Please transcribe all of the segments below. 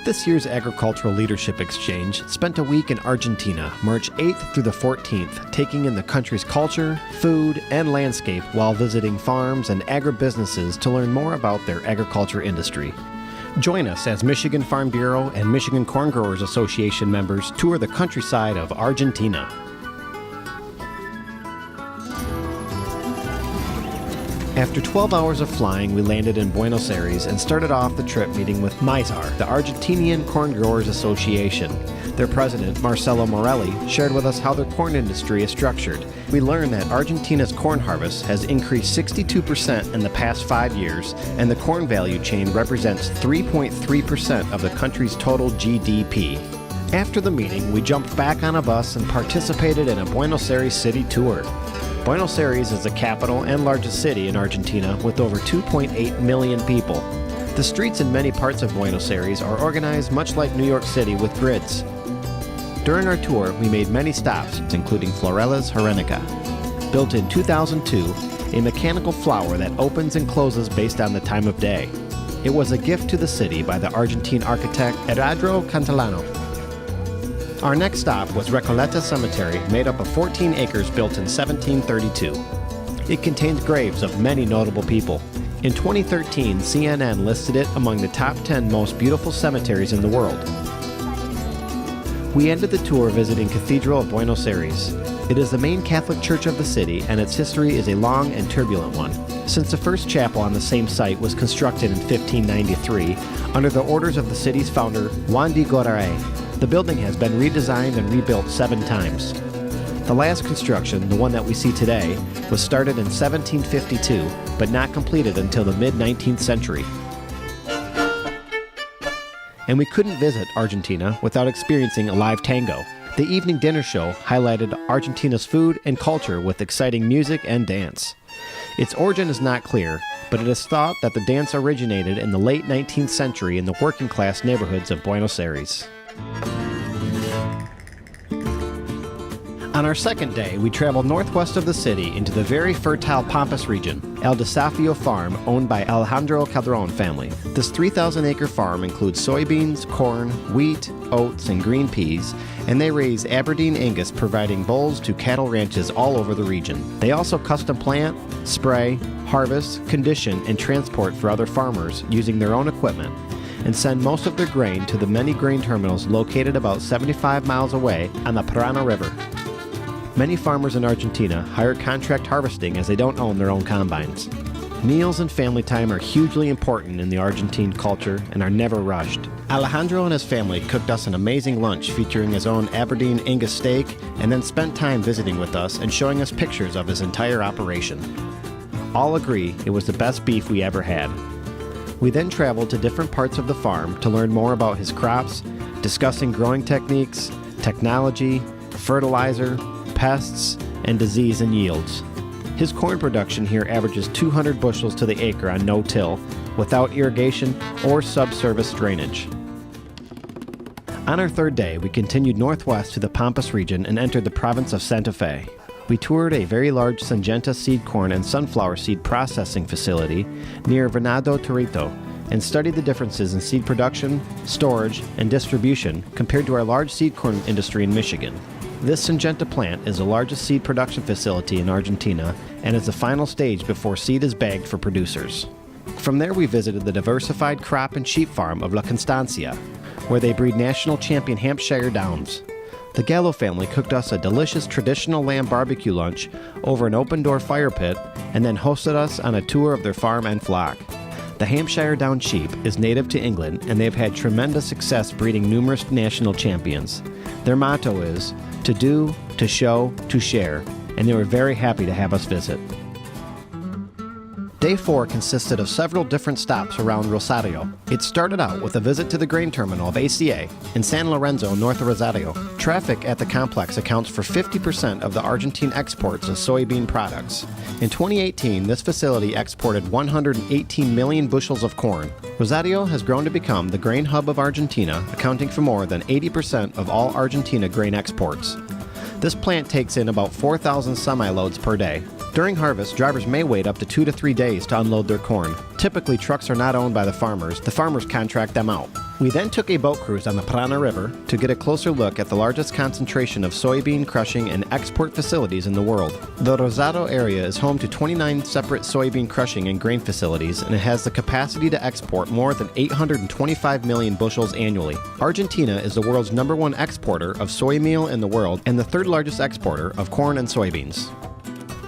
This year's Agricultural Leadership Exchange spent a week in Argentina, March 8th through the 14th, taking in the country's culture, food, and landscape while visiting farms and agribusinesses to learn more about their agriculture industry. Join us as Michigan Farm Bureau and Michigan Corn Growers Association members tour the countryside of Argentina. After 12 hours of flying, we landed in Buenos Aires and started off the trip meeting with MISAR, the Argentinian Corn Growers Association. Their president, Marcelo Morelli, shared with us how their corn industry is structured. We learned that Argentina's corn harvest has increased 62% in the past 5 years, and the corn value chain represents 3.3% of the country's total GDP. After the meeting, we jumped back on a bus and participated in a Buenos Aires city tour. Buenos Aires is the capital and largest city in Argentina with over 2.8 million people. The streets in many parts of Buenos Aires are organized much like New York City with grids. During our tour, we made many stops, including Florella's Herenica. Built in 2002, a mechanical flower that opens and closes based on the time of day. It was a gift to the city by the Argentine architect Eduardo Cantilano. Our next stop was Recoleta Cemetery, made up of 14 acres built in 1732. It contains graves of many notable people. In 2013, CNN listed it among the top 10 most beautiful cemeteries in the world. We ended the tour visiting Cathedral of Buenos Aires. It is the main Catholic church of the city, and its history is a long and turbulent one. Since the first chapel on the same site was constructed in 1593, under the orders of the city's founder, Juan de Godoy, the building has been redesigned and rebuilt 7 times. The last construction, the one that we see today, was started in 1752, but not completed until the mid-19th century. And we couldn't visit Argentina without experiencing a live tango. The evening dinner show highlighted Argentina's food and culture with exciting music and dance. Its origin is not clear, but it is thought that the dance originated in the late 19th century in the working-class neighborhoods of Buenos Aires. On our second day, we traveled northwest of the city into the very fertile Pampas region, El Desafío Farm, owned by Alejandro Calderon family. This 3,000-acre farm includes soybeans, corn, wheat, oats, and green peas, and they raise Aberdeen Angus, providing bulls to cattle ranches all over the region. They also custom plant, spray, harvest, condition, and transport for other farmers using their own equipment, and send most of their grain to the many grain terminals located about 75 miles away on the Parana River. Many farmers in Argentina hire contract harvesting as they don't own their own combines. Meals and family time are hugely important in the Argentine culture and are never rushed. Alejandro and his family cooked us an amazing lunch featuring his own Aberdeen Angus steak, and then spent time visiting with us and showing us pictures of his entire operation. All agree it was the best beef we ever had. We then traveled to different parts of the farm to learn more about his crops, discussing growing techniques, technology, fertilizer, pests, and disease and yields. His corn production here averages 200 bushels to the acre on no-till, without irrigation or subsurface drainage. On our third day, we continued northwest to the Pampas region and entered the province of Santa Fe. We toured a very large Syngenta seed corn and sunflower seed processing facility near Venado Torito and studied the differences in seed production, storage, and distribution compared to our large seed corn industry in Michigan. This Syngenta plant is the largest seed production facility in Argentina and is the final stage before seed is bagged for producers. From there, we visited the diversified crop and sheep farm of La Constancia, where they breed national champion Hampshire Downs. The Gallo family cooked us a delicious traditional lamb barbecue lunch over an open-door fire pit and then hosted us on a tour of their farm and flock. The Hampshire Down sheep is native to England, and they've had tremendous success breeding numerous national champions. Their motto is, to do, to show, to share, and they were very happy to have us visit. Day 4 consisted of several different stops around Rosario. It started out with a visit to the grain terminal of ACA in San Lorenzo, north of Rosario. Traffic at the complex accounts for 50% of the Argentine exports of soybean products. In 2018, this facility exported 118 million bushels of corn. Rosario has grown to become the grain hub of Argentina, accounting for more than 80% of all Argentina grain exports. This plant takes in about 4,000 semi-loads per day. During harvest, drivers may wait up to 2 to 3 days to unload their corn. Typically, trucks are not owned by the farmers contract them out. We then took a boat cruise on the Parana River to get a closer look at the largest concentration of soybean crushing and export facilities in the world. The Rosario area is home to 29 separate soybean crushing and grain facilities, and it has the capacity to export more than 825 million bushels annually. Argentina is the world's #1 exporter of soy meal in the world and the 3rd largest exporter of corn and soybeans.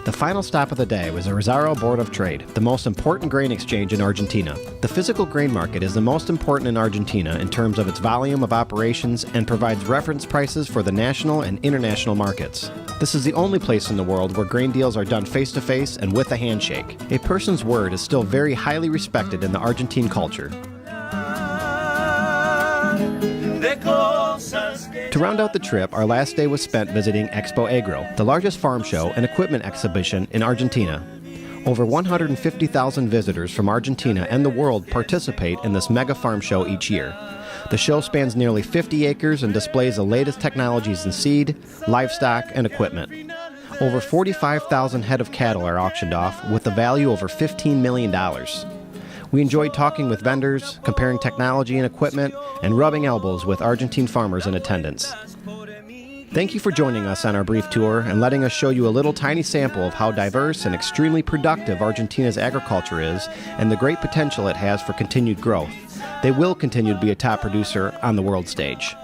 The final stop of the day was the Rosario Board of Trade, the most important grain exchange in Argentina. The physical grain market is the most important in Argentina in terms of its volume of operations and provides reference prices for the national and international markets. This is the only place in the world where grain deals are done face-to-face and with a handshake. A person's word is still very highly respected in the Argentine culture. To round out the trip, our last day was spent visiting Expo Egg Row, the largest farm show and equipment exhibition in Argentina. Over 150,000 visitors from Argentina and the world participate in this mega farm show each year. The show spans nearly 50 acres and displays the latest technologies in seed, livestock, and equipment. Over 45,000 head of cattle are auctioned off, with a value over $15 million. We enjoyed talking with vendors, comparing technology and equipment, and rubbing elbows with Argentine farmers in attendance. Thank you for joining us on our brief tour and letting us show you a little tiny sample of how diverse and extremely productive Argentina's agriculture is and the great potential it has for continued growth. They will continue to be a top producer on the world stage.